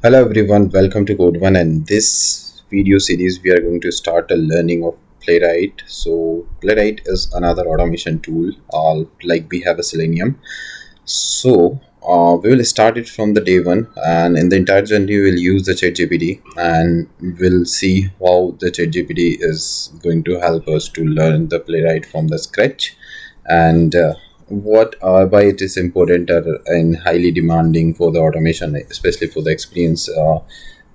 Hello everyone, welcome to Code One, and this video series we are going to start a learning of Playwright. So Playwright is another automation tool, like we have a Selenium. So we will start it from the day one, and in the entire journey we'll use the ChatGPT, and we'll see how the ChatGPT is going to help us to learn the Playwright from the scratch, and what why it is important and highly demanding for the automation, especially for the experienced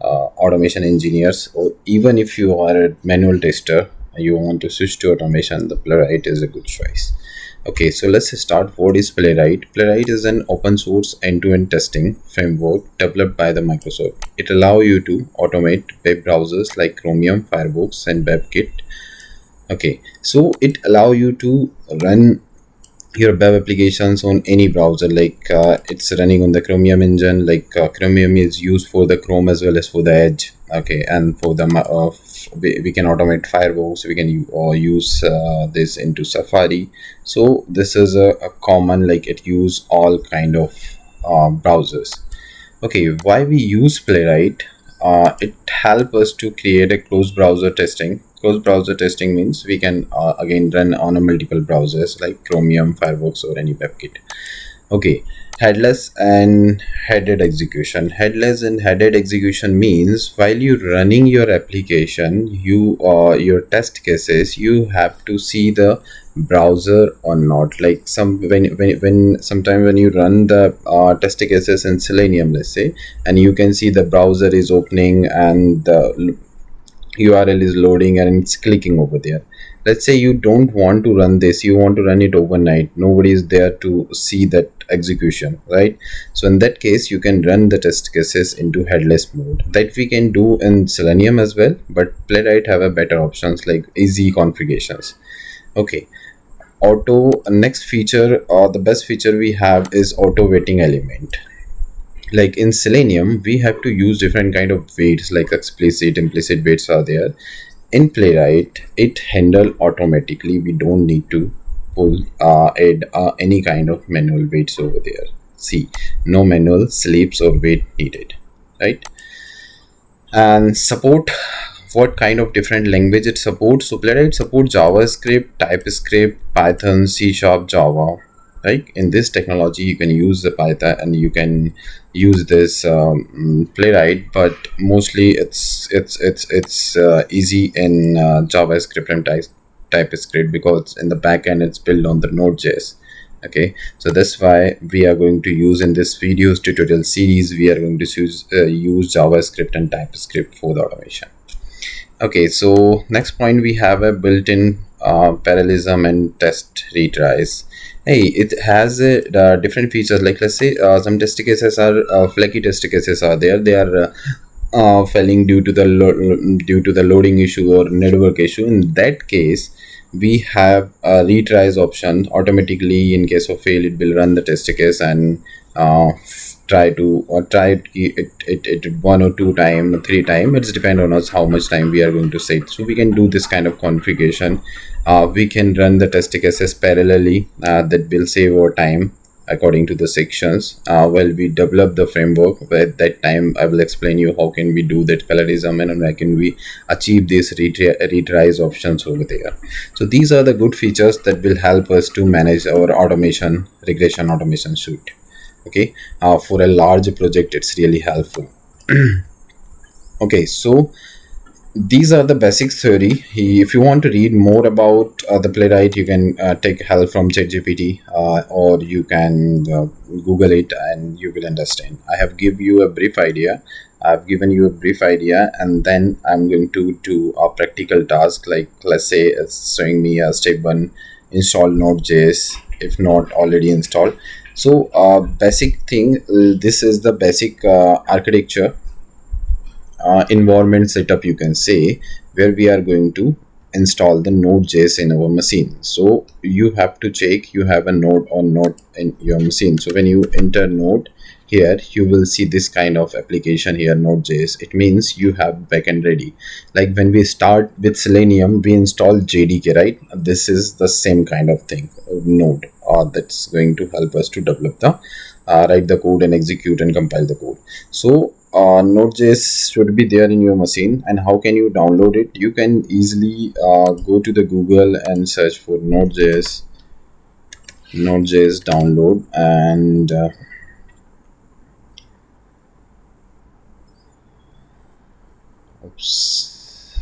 automation engineers, or even if you are a manual tester, you want to switch to automation, the Playwright is a good choice. Okay, so let's start. What is Playwright? Playwright is an open source end-to-end testing framework developed by the Microsoft. It allows you to automate web browsers like Chromium, Firefox, and WebKit. Okay, so it allow you to run your web applications on any browser, like it's running on the Chromium engine. Like Chromium is used for the Chrome as well as for the Edge. Okay, and for the we can automate Firefox, we can use this into Safari. So this is a common, like it use all kind of browsers. Okay, why we use Playwright? It help us to create a closed browser testing. Closed browser testing means we can again run on a multiple browsers like Chromium, Firefox, or any WebKit. Okay, headless and headed execution. Headless and headed execution means while you're running your application, your test cases, you have to see the browser or not. Like sometime when you run the test cases in Selenium, let's say, and you can see the browser is opening and the URL is loading and it's clicking over there. Let's say you don't want to run this, you want to run it overnight, nobody is there to see that execution, right? So in that case, you can run the test cases into headless mode. That we can do in Selenium as well, but Playwright have a better options like easy configurations. Okay, next feature, or the best feature we have is auto waiting element. Like in Selenium, we have to use different kind of waits, like explicit, implicit waits are there. In Playwright, it handle automatically. We don't need to add any kind of manual waits over there. See, no manual sleeps or wait needed, right? And support, what kind of different language it supports? So Playwright supports JavaScript, TypeScript, Python, C#, Java. Right, in this technology you can use the Python and you can use this Playwright, but mostly it's easy in JavaScript and TypeScript, because in the back end it's built on the Node.js. Okay, so that's why we are going to use in this videos tutorial series, we are going to use JavaScript and TypeScript for the automation. Okay, so next point, we have a built-in parallelism and test retries. Hey, it has different features. Like let's say some test cases are flaky test cases are there. They are failing due to the loading issue or network issue. In that case, we have a retries option. Automatically, in case of fail, it will run the test case and try it one or two time or three time. It's depend on us how much time we are going to set. So we can do this kind of configuration. We can run the test cases parallelly. That will save our time according to the sections. While we develop the framework, at that time I will explain you how can we do that parallelism and how can we achieve these retries options over there. So these are the good features that will help us to manage our automation, regression automation suite. Okay, for a large project it's really helpful. Okay, so these are the basic theory. If you want to read more about the Playwright, you can take help from ChatGPT, or you can Google it and you will understand. I have given you a brief idea, and then I'm going to do a practical task. Like let's say it's showing me a step 1, install Node.js if not already installed. So basic thing, this is the basic architecture environment setup, you can say, where we are going to install the Node.js in our machine. So you have to check you have a node or not in your machine. So when you enter Node here, you will see this kind of application here, Node.js. It means you have backend ready. Like when we start with Selenium, we install JDK, right? This is the same kind of thing, Node, that's going to help us to develop the write the code and execute and compile the code. So Node.js should be there in your machine. And how can you download it? You can easily go to the Google and search for Node.js download, and oops,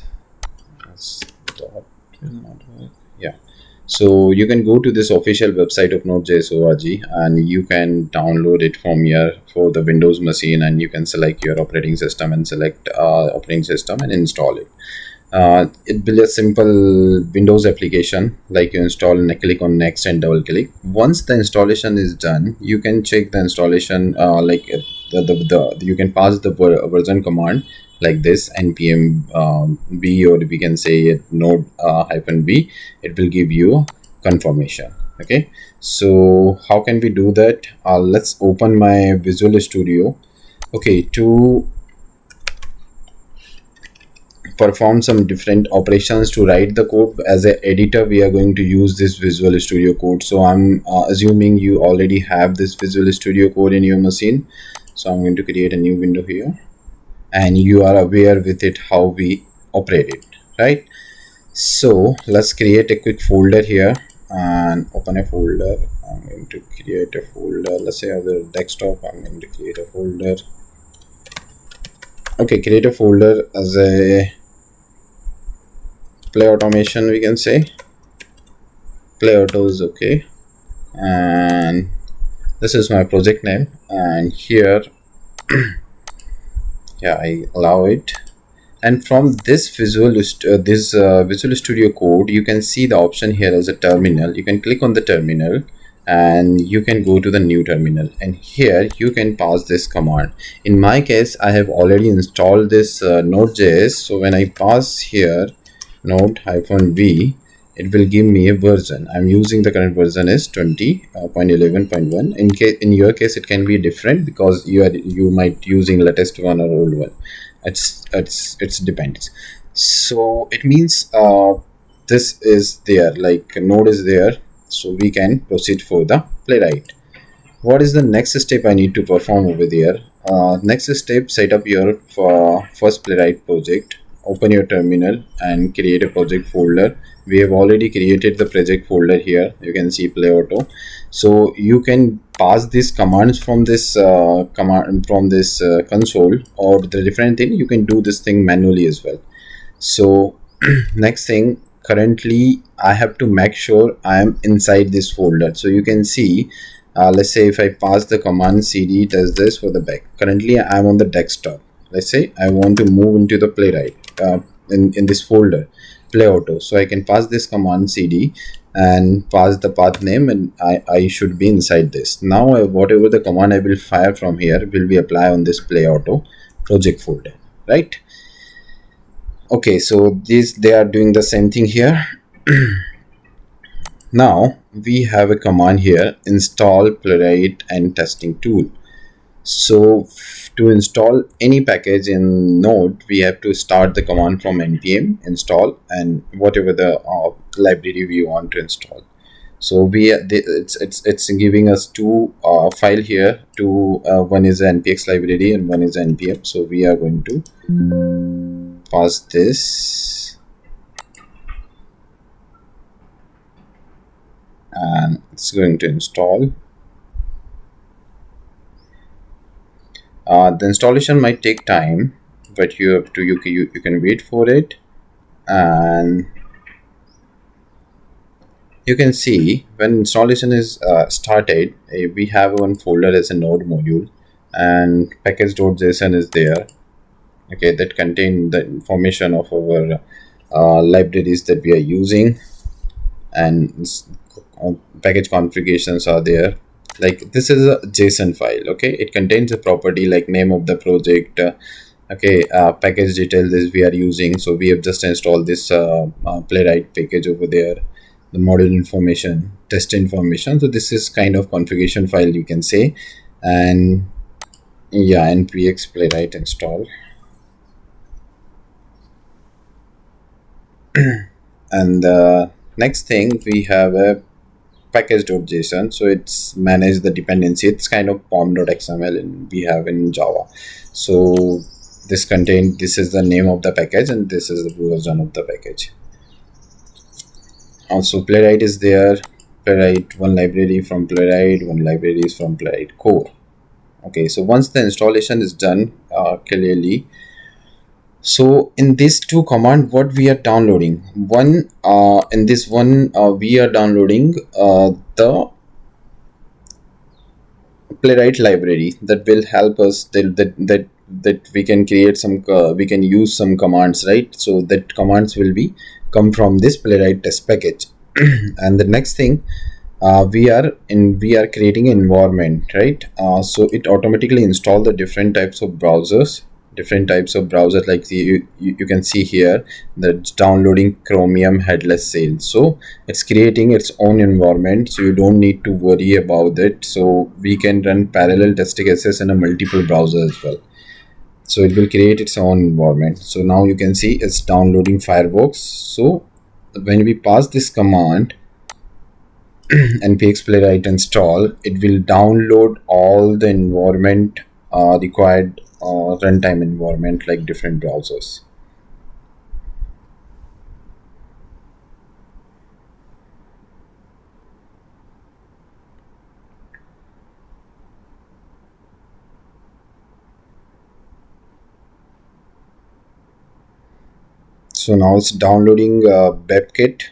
that's dot will not work. Yeah. So you can go to this official website of Node.js org, and you can download it from here for the Windows machine, and you can select your operating system and select operating system and install it. It will be a simple Windows application, like you install and click on next and double click. Once the installation is done, you can check the installation, you can pass the version command like this npm b, or we can say it node hyphen b. It will give you confirmation. Okay, so how can we do that? Let's open my Visual Studio. Okay, to perform some different operations to write the code as an editor, we are going to use this Visual Studio Code. So I'm assuming you already have this Visual Studio Code in your machine, so I'm going to create a new window here, and you are aware with it how we operate it, right? So let's create a quick folder here and open a folder. I'm going to create a folder, let's say other desktop. I'm going to create a folder. Okay, create a folder as a play automation, we can say play auto is okay, and this is my project name, and here yeah, I allow it. And from this Visual Studio Code, you can see the option here as a terminal. You can click on the terminal and you can go to the new terminal, and here you can pass this command. In my case, I have already installed this Node.js, so when I pass here node-v, it will give me a version. I'm using the current version is 20.11.1. In your case, it can be different because you might using latest one or old one. It's depends. So it means this is there, like node is there, so we can proceed for the Playwright. What is the next step I need to perform over there? Next step, set up your first Playwright project. Open your terminal and create a project folder. We have already created the project folder here. You can see Play Auto. So you can pass these commands from this console, or the different thing. You can do this thing manually as well. So next thing, currently I have to make sure I am inside this folder. So you can see, let's say if I pass the command cd, it does this for the back. Currently I'm on the desktop. Let's say I want to move into the Playwright in this folder Play Auto, so I can pass this command cd and pass the path name, and I should be inside this. Now whatever the command I will fire from here will be applied on this Play Auto project folder, right? Okay, so they are doing the same thing here. Now we have a command here, install Playwright and testing tool. So to install any package in Node, we have to start the command from npm install and whatever the library we want to install. So it's giving us two file here. One is npx library and one is npm. So we are going to pass this, and it's going to install. The installation might take time, but you can wait for it, and you can see when installation is started, we have one folder as a node module, and package.json is there. Okay, that contain the information of our libraries that we are using, and package configurations are there. Like this is a JSON file. Okay, it contains a property like name of the project, package details is we are using. So we have just installed this Playwright package over there, the module information, test information. So this is kind of configuration file, you can say. And yeah, npx Playwright install. And the next thing, we have a package.json. So it's manage the dependency. It's kind of pom.xml and we have in Java. So this is the name of the package and this is the version of the package. Also Playwright is there. Playwright, one library from Playwright, one library is from Playwright core. Okay, so once the installation is done clearly, so in these two command, what we are downloading, one in this one we are downloading the Playwright library that will help us that we can create some we can use some commands, right? So that commands will be come from this Playwright test package. And the next thing, we are creating an environment, right? So it automatically install the different types of browsers, like you can see here that downloading Chromium headless sales. So it's creating its own environment, so you don't need to worry about it. So we can run parallel test cases in a multiple browser as well. So it will create its own environment. So now you can see it's downloading Firefox. So when we pass this command npx playwright install, it will download all the environment required runtime environment like different browsers. So now it's downloading WebKit.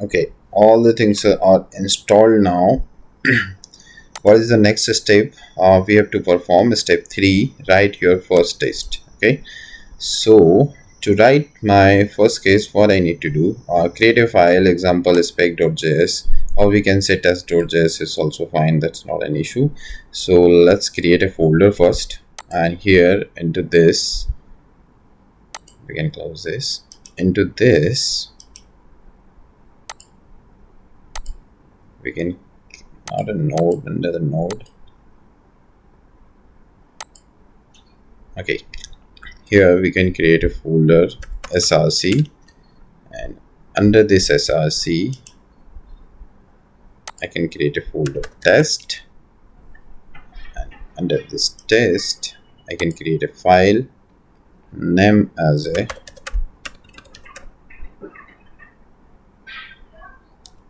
Okay, all the things are installed now. What is the next step we have to perform? Step 3, write your first test. Okay, so to write my first case, what I need to do, create a file, example spec.js, or we can say test.js is also fine, that's not an issue. So let's create a folder first, and here into this, we can close this. Into this we can add a node, another node. Okay, here we can create a folder src, and under this src I can create a folder test, and under this test I can create a file, name as a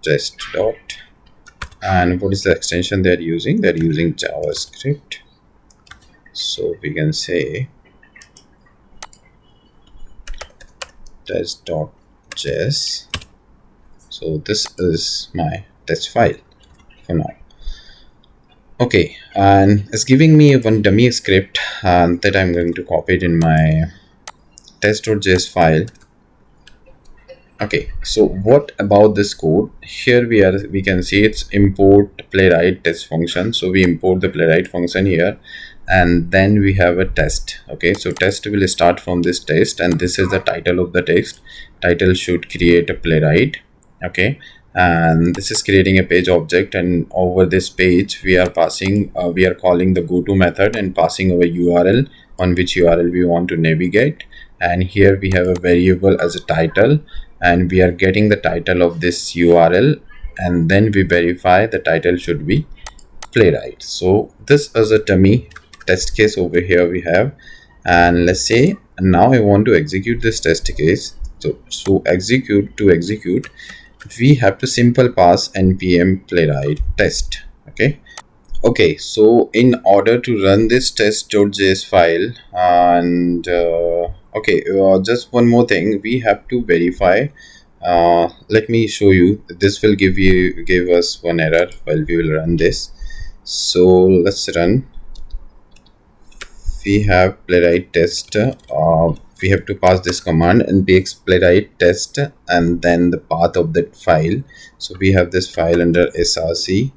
test dot, and what is the extension they're using? They're using JavaScript. So we can say test.js. So this is my test file for now. Okay, and it's giving me one dummy script that I'm going to copy it in my test.js file. Okay, so what about this code? Here we can see it's import playwright test function. So we import the playwright function here, and then we have a test. Okay, so test will start from this test, and this is the title of the text. Title should create a playwright. Okay, and this is creating a page object, and over this page we are passing we are calling the goto method and passing our URL, on which URL we want to navigate. And here we have a variable as a title, and we are getting the title of this URL, and then we verify the title should be playwright. So this is a dummy test case over here we have, and let's say now I want to execute this test case. So execute, we have to simple pass npm playwright test. Okay, so in order to run this test.js file, and just one more thing, we have to verify. Let me show you. This will give us one error while we will run this. So let's run. We have playwright test. We have to pass this command npx playwright test and then the path of that file. So we have this file under src,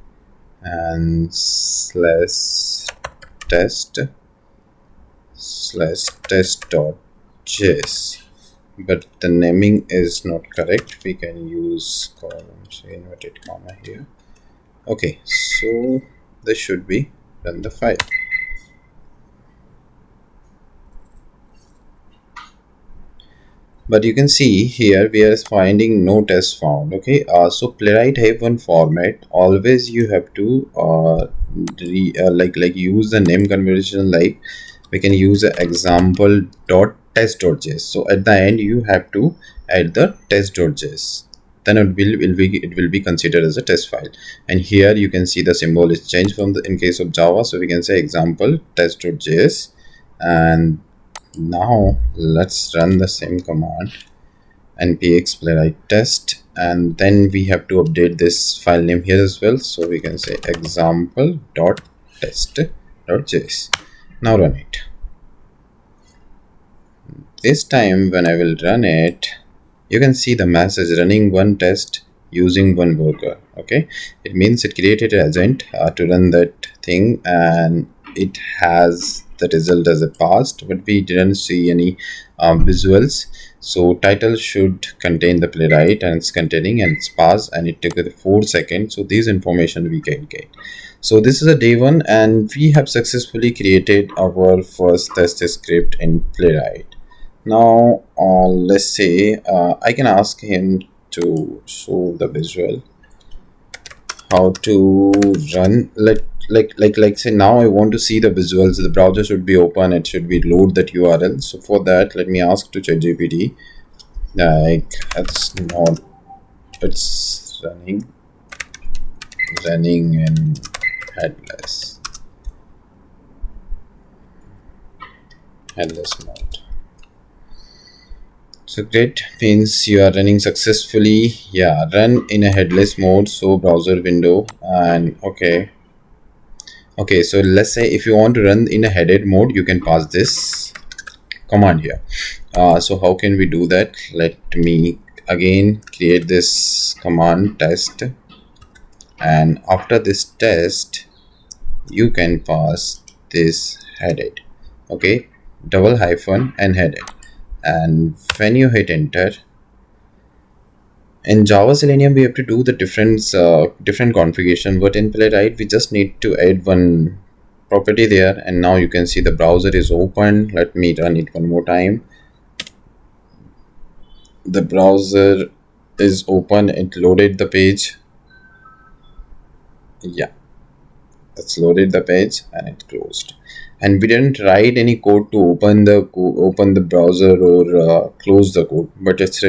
and /test/test.js, but the naming is not correct. We can use columns inverted comma here. Okay, so this should be run the file. But you can see here we are finding no test found. Okay, so Playwright have one format. Always you have to like use the name conversion. Like we can use a example dot test.js. So at the end you have to add the test.js. Then it will be considered as a test file. And here you can see the symbol is changed from the in case of Java. So we can say example test.js, and now let's run the same command npx playwright test, and then we have to update this file name here as well. So we can say example.test.js. Now run it. This time when I will run it, you can see the message running one test using one worker. Okay, it means it created an agent to run that thing, and it has the result as a passed, but we didn't see any visuals. So title should contain the playwright, and it's containing, and it's passed, and it took 4 seconds. So these information we can get. So this is a day one, and we have successfully created our first test script in Playwright. Now let's say I can ask him to show the visual how to run. Like say now I want to see the visuals. The browser should be open, it should be load that URL. So for that, let me ask to ChatGPT, like it's running in headless mode. So great, means you are running successfully. Yeah, run in a headless mode. So browser window, and okay, so let's say if you want to run in a headed mode, you can pass this command here. So how can we do that? Let me again create this command test, and after this test you can pass this headed. Okay, double hyphen and headed. And when you hit enter, in Java Selenium we have to do the different configuration, but in Playwright we just need to add one property there. And now you can see the browser is open. Let me run it one more time. The browser is open, it loaded the page. Yeah, it's loaded the page and it closed. And we didn't write any code to open the browser or close the code, but it's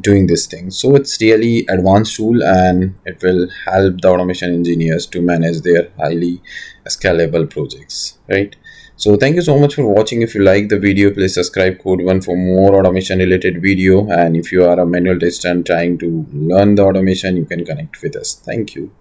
doing this thing. So it's really advanced tool, and it will help the automation engineers to manage their highly scalable projects, right? So thank you so much for watching. If you like the video, please subscribe Code One for more automation related video. And if you are a manual tester and trying to learn the automation, you can connect with us. Thank you.